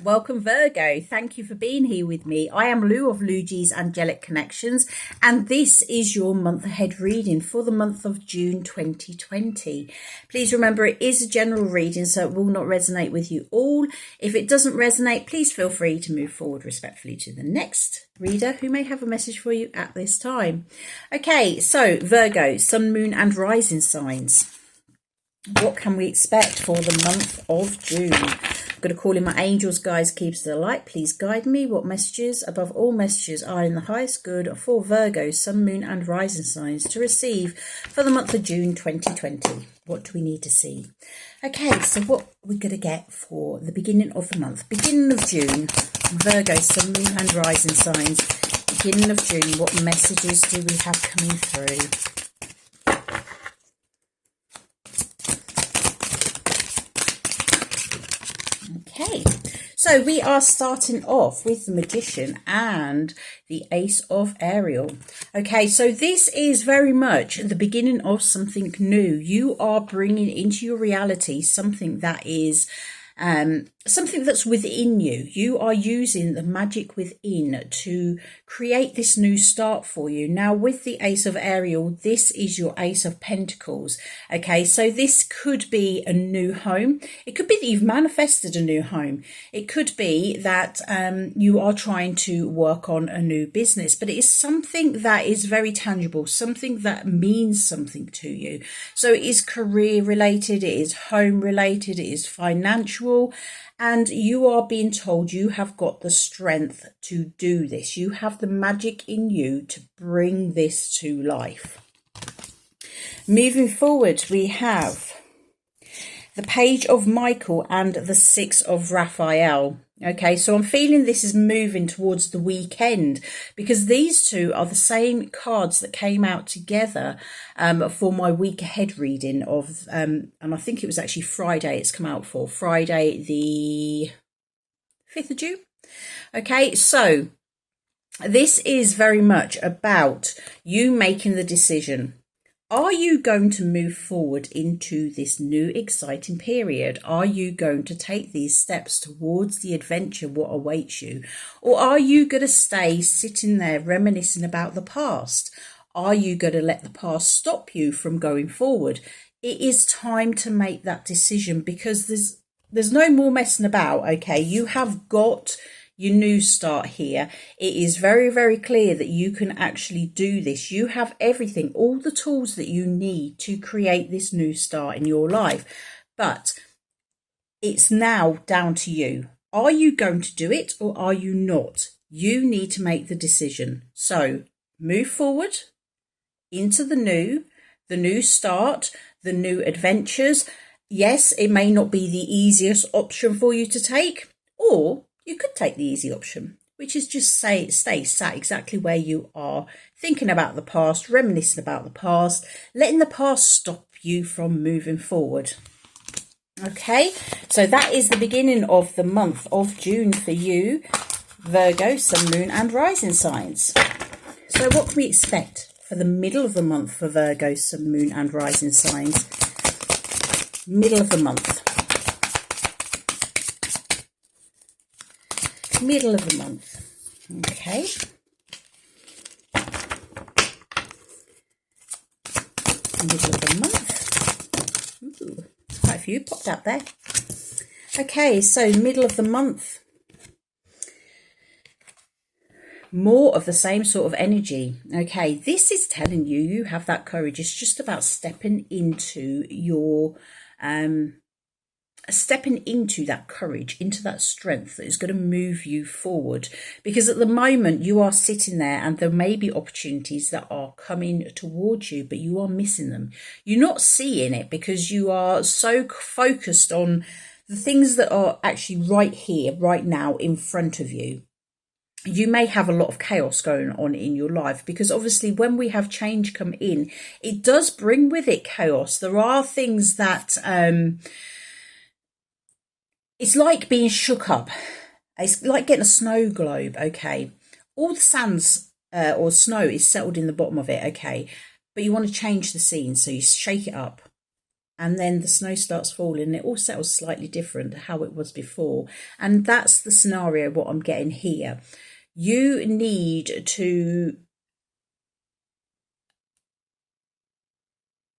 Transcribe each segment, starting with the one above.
Welcome, Virgo. Thank you for being here with me. I am Lou of Louge's Angelic Connections, and this is your month ahead reading for the month of June 2020. Please remember it is a general reading, so it will not resonate with you all. If it doesn't resonate, please feel free to move forward respectfully to the next reader who may have a message for you at this time. Okay, so Virgo, Sun, Moon and Rising signs. What can we expect for the month of June? I'm going to call in my angels, guides, keepers of the light. Please guide me. What messages, above all messages, are in the highest good for Virgo, Sun, Moon and Rising signs to receive for the month of June 2020? What do we need to see? Okay, so what we're going to get for the beginning of the month. Beginning of June, Virgo, Sun, Moon and Rising signs. Beginning of June, what messages do we have coming through? Okay, so we are starting off with the Magician and the Ace of Ariel. Okay, so this is very much the beginning of something new. You are bringing into your reality something that is something that's within you. You are using the magic within to create this new start for you. Now, with the Ace of Ariel, this is your Ace of Pentacles. Okay, so this could be a new home. It could be that you've manifested a new home. It could be that you are trying to work on a new business, but it is something that is very tangible, something that means something to you. So it is career related, it is home related, it is financial. And you are being told you have got the strength to do this. You have the magic in you to bring this to life. Moving forward, we have the Page of Michael and the Six of Raphael. Okay, so I'm feeling this is moving towards the weekend because these two are the same cards that came out together for my week ahead reading of, and I think it was actually Friday it's come out for, Friday the 5th of June. Okay, so this is very much about you making the decision. Are you going to move forward into this new exciting period? Are you going to take these steps towards the adventure, what awaits you? Or are you going to stay sitting there reminiscing about the past? Are you going to let the past stop you from going forward? It is time to make that decision because there's no more messing about, okay? You have got your new start here. It is very, very clear that you can actually do this. You have everything, all the tools that you need to create this new start in your life. But it's now down to you. Are you going to do it or are you not? You need to make the decision. So move forward into the new start, the new adventures. Yes, it may not be the easiest option for you to take, or you could take the easy option, which is just stay sat exactly where you are, thinking about the past, reminiscing about the past, letting the past stop you from moving forward. Okay, so that is the beginning of the month of June for you, Virgo, Sun, Moon and Rising signs. So what can we expect for the middle of the month for Virgo, Sun, Moon and Rising signs? Middle of the month. Middle of the month. Okay. Middle of the month. Ooh, quite a few popped up there. Okay, so middle of the month. More of the same sort of energy. Okay, this is telling you you have that courage. It's just about stepping into your stepping into that courage, into that strength that is going to move you forward. Because at the moment you are sitting there and there may be opportunities that are coming towards you, but you are missing them. You're not seeing it because you are so focused on the things that are actually right here, right now in front of you. You may have a lot of chaos going on in your life because obviously when we have change come in, it does bring with it chaos. There are things that it's like being shook up. It's like getting a snow globe, okay? All the sands or snow is settled in the bottom of it, okay? But you want to change the scene, so you shake it up. and then the snow starts falling. It all settles slightly different to how it was before. And that's the scenario, what I'm getting here. You need to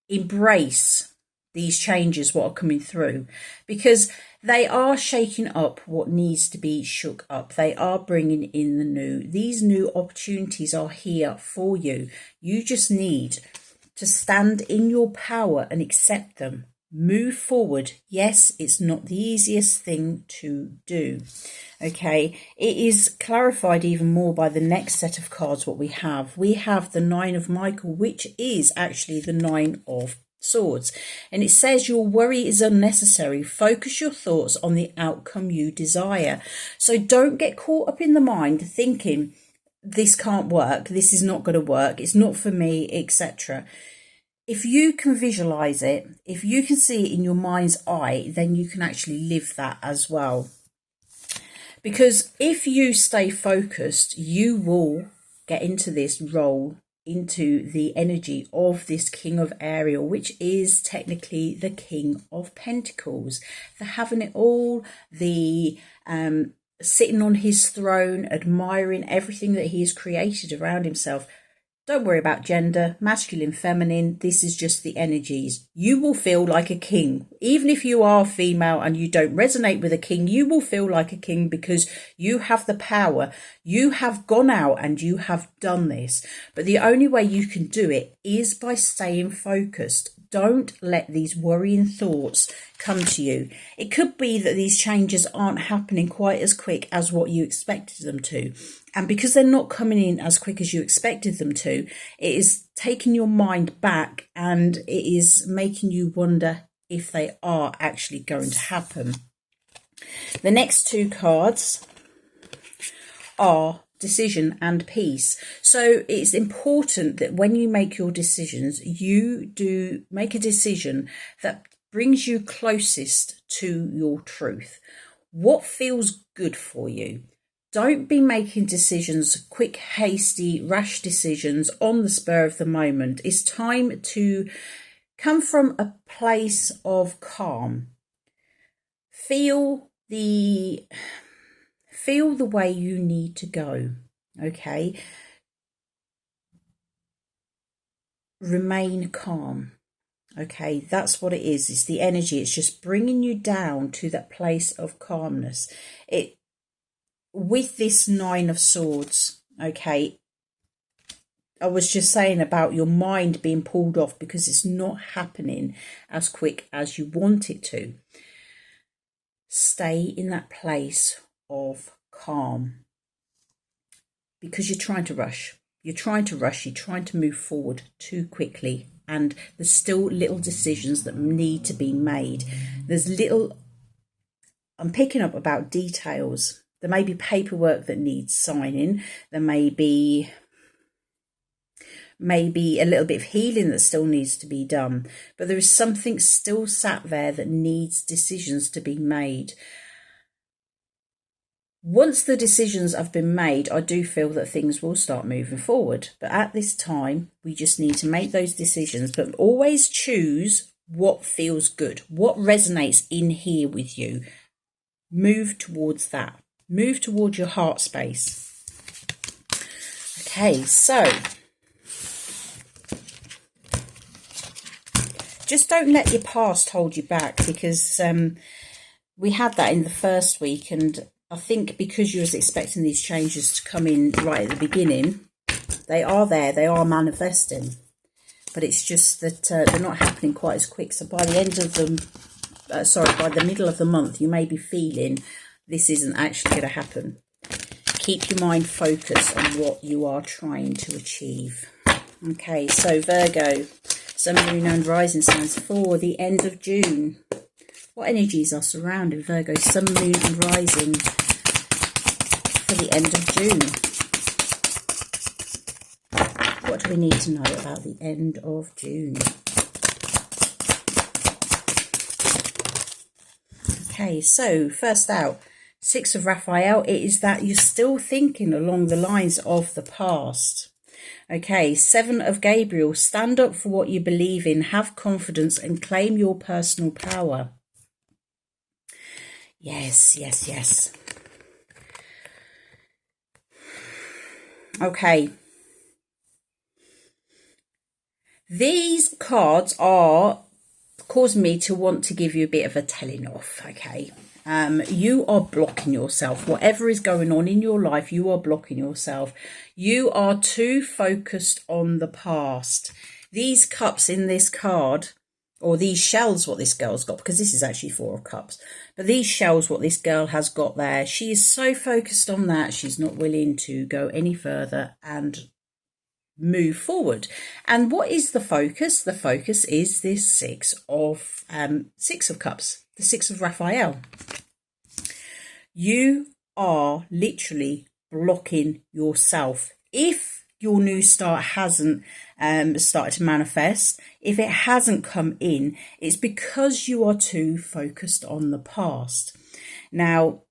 embrace these changes, what are coming through, because they are shaking up what needs to be shook up. They are bringing in the new. These new opportunities are here for you. You just need to stand in your power and accept them. Move forward. Yes, it's not the easiest thing to do. Okay, it is clarified even more by the next set of cards. What we have the Nine of Michael, which is actually the Nine of Swords, and it says your worry is unnecessary. Focus your thoughts on the outcome you desire. So don't get caught up in the mind thinking this can't work, this is not going to work, it's not for me, etc. If you can visualize it, if you can see it in your mind's eye, then you can actually live that as well. Because if you stay focused, you will get into this role, into the energy of this King of Ariel, which is technically the King of Pentacles. The having it all, the sitting on his throne, admiring everything that he has created around himself. Don't worry about gender, masculine, feminine. This is just the energies. You will feel like a king. Even if you are female and you don't resonate with a king, you will feel like a king because you have the power. You have gone out and you have done this. But the only way you can do it is by staying focused. Don't let these worrying thoughts come to you. It could be that these changes aren't happening quite as quick as what you expected them to. And because they're not coming in as quick as you expected them to, it is taking your mind back and it is making you wonder if they are actually going to happen. The next two cards are decision and peace. So it's important that when you make your decisions, you do make a decision that brings you closest to your truth. What feels good for you? Don't be making decisions, quick, hasty, rash decisions on the spur of the moment. It's time to come from a place of calm. Feel the way you need to go, okay? Remain calm, okay? That's what it is. It's the energy. It's just bringing you down to that place of calmness. With this Nine of Swords, okay, I was just saying about your mind being pulled off because it's not happening as quick as you want it to. Stay in that place of calm because you're trying to rush. You're trying to move forward too quickly, and there's still little decisions that need to be made. I'm picking up about details. There may be paperwork that needs signing. There may be a little bit of healing that still needs to be done. But there is something still sat there that needs decisions to be made. Once the decisions have been made, I do feel that things will start moving forward. But at this time, we just need to make those decisions. But always choose what feels good, what resonates in here with you. Move towards that. Move towards your heart space. Okay, so just don't let your past hold you back, because we had that in the first week, and I think because you was expecting these changes to come in right at the beginning, they are there, they are manifesting, but it's just that they're not happening quite as quick. So by the end of by the middle of the month, you may be feeling this isn't actually going to happen. Keep your mind focused on what you are trying to achieve. Okay, so Virgo, Sun, Moon and Rising signs for the end of June. What energies are surrounding Virgo, Sun, Moon and Rising for the end of June? What do we need to know about the end of June? Okay, so first out, Six of Raphael. It is that you're still thinking along the lines of the past. Okay, 7 of Gabriel, stand up for what you believe in, have confidence and claim your personal power. Yes, yes, yes. Okay. These cards are causing me to want to give you a bit of a telling off, okay? You are blocking yourself. Whatever is going on in your life, you are blocking yourself. You are too focused on the past. These cups in this card, or these shells, what this girl's got, because this is actually 4 of cups, but these shells, what this girl has got there, she is so focused on that, she's not willing to go any further and move forward. And what is the focus? The focus is this 6 of cups, the 6 of Raphael. You are literally blocking yourself. If your new start hasn't started to manifest, if it hasn't come in, it's because you are too focused on the past. Now,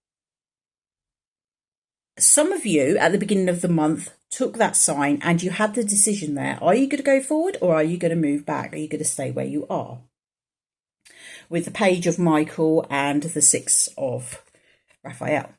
some of you at the beginning of the month took that sign and you had the decision there. Are you going to go forward or are you going to move back? Are you going to stay where you are? With the Page of Michael and the 6 of Raphael.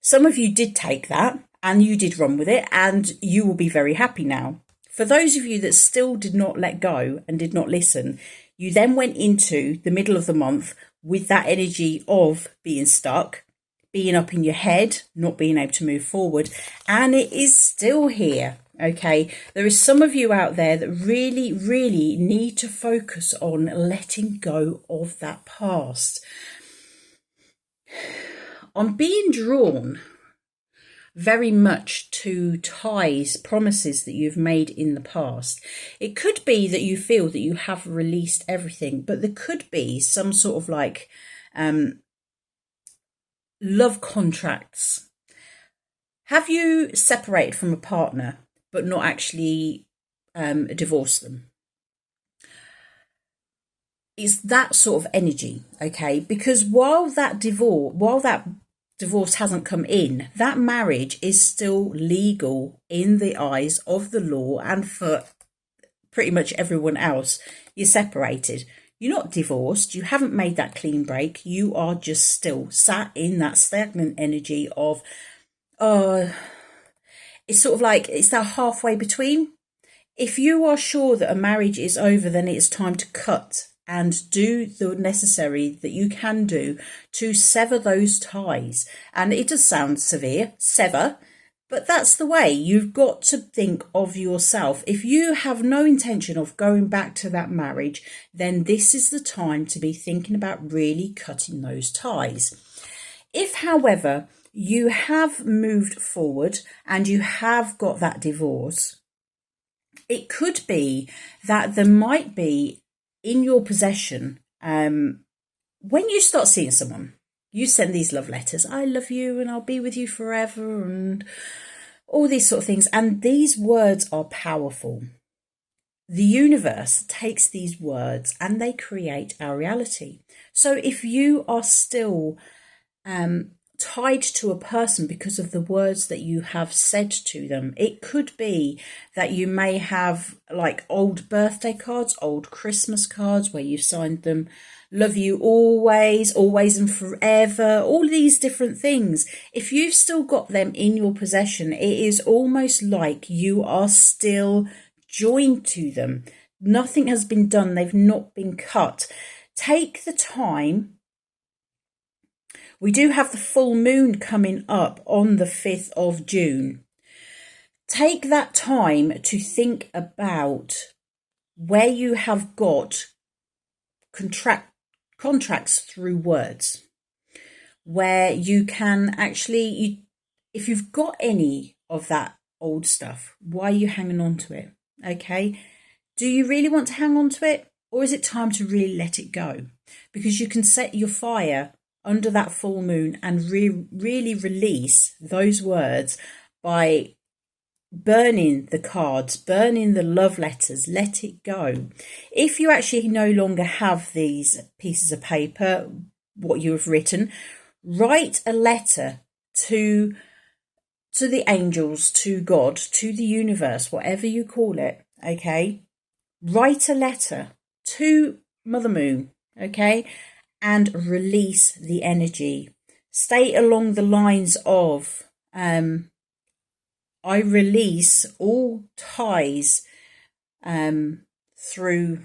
Some of you did take that and you did run with it and you will be very happy now. For those of you that still did not let go and did not listen, you then went into the middle of the month with that energy of being stuck, being up in your head, not being able to move forward, and it is still here. Okay, there is some of you out there that really, really need to focus on letting go of that past. I'm being drawn very much to ties, promises that you've made in the past. It could be that you feel that you have released everything, but there could be some sort of like love contracts. Have you separated from a partner but not actually divorced them? It's that sort of energy, okay? Because while that divorce hasn't come in, that marriage is still legal in the eyes of the law and for pretty much everyone else. You're separated. You're not divorced. You haven't made that clean break. You are just still sat in that stagnant energy of, it's sort of like it's that halfway between. If you are sure that a marriage is over, then it's time to cut and do the necessary that you can do to sever those ties. And it does sound severe, sever, but that's the way. You've got to think of yourself. If you have no intention of going back to that marriage, then this is the time to be thinking about really cutting those ties. If, however, you have moved forward and you have got that divorce, it could be that there might be in your possession, when you start seeing someone, you send these love letters, I love you and I'll be with you forever and all these sort of things. And these words are powerful. The universe takes these words and they create our reality. So if you are still tied to a person because of the words that you have said to them, it could be that you may have like old birthday cards, old Christmas cards where you signed them, love you always, always and forever, all these different things. If you've still got them in your possession, it is almost like you are still joined to them. Nothing has been done. They've not been cut. Take the time. We do have the full moon coming up on the 5th of June. Take that time to think about where you have got contracts through words, where you can actually, if you've got any of that old stuff, why are you hanging on to it? Okay. Do you really want to hang on to it? Or is it time to really let it go? Because you can set your fire under that full moon and really release those words by burning the cards, burning the love letters, let it go. If you actually no longer have these pieces of paper, what you have written, write a letter to to the angels, to God, to the universe, whatever you call it, okay? Write a letter to Mother Moon, okay? And release the energy. Stay along the lines of, I release all ties through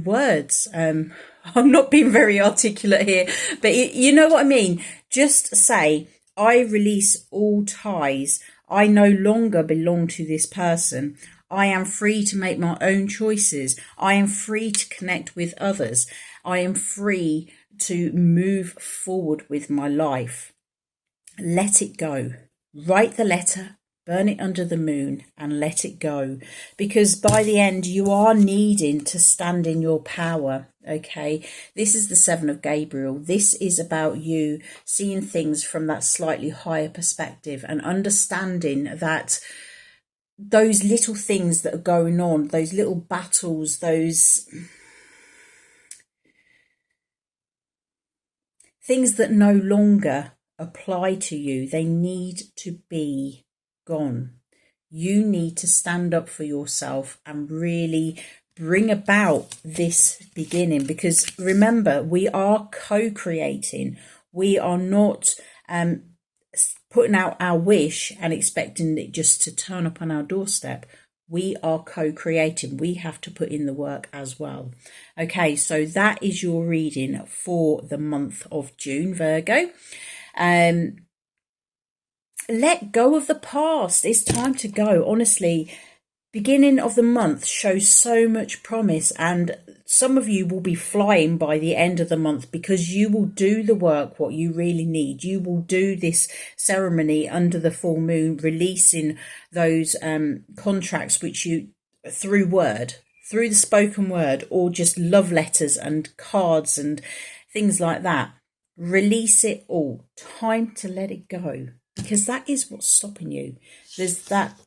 words. I'm not being very articulate here, but you know what I mean. Just say, I release all ties. I no longer belong to this person. I am free to make my own choices. I am free to connect with others. I am free to move forward with my life. Let it go. Write the letter, burn it under the moon, and let it go. Because by the end, you are needing to stand in your power. Okay, this is the Seven of Gabriel. This is about you seeing things from that slightly higher perspective and understanding that those little things that are going on, those little battles, those things that no longer apply to you, they need to be gone. You need to stand up for yourself and really bring about this beginning, because remember, we are co-creating. We are not putting out our wish and expecting it just to turn up on our doorstep. We are co-creating. We have to put in the work as well. Okay, so that is your reading for the month of June, Virgo. Let go of the past. It's time to go. Honestly, beginning of the month shows so much promise, and some of you will be flying by the end of the month because you will do the work, what you really need. You will do this ceremony under the full moon, releasing those contracts which you, through word, through the spoken word, or just love letters and cards and things like that. Release it all. Time to let it go, because that is what's stopping you. There's that.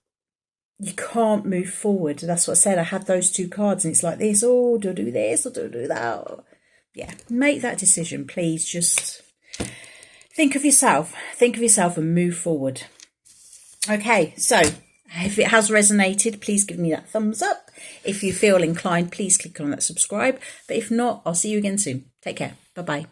You can't move forward. That's what I said. I had those two cards and it's like this. Oh, do I do this or do I do that? Yeah, make that decision, please. Just think of yourself. Think of yourself and move forward. Okay, so if it has resonated, please give me that thumbs up. If you feel inclined, please click on that subscribe. But if not, I'll see you again soon. Take care. Bye-bye.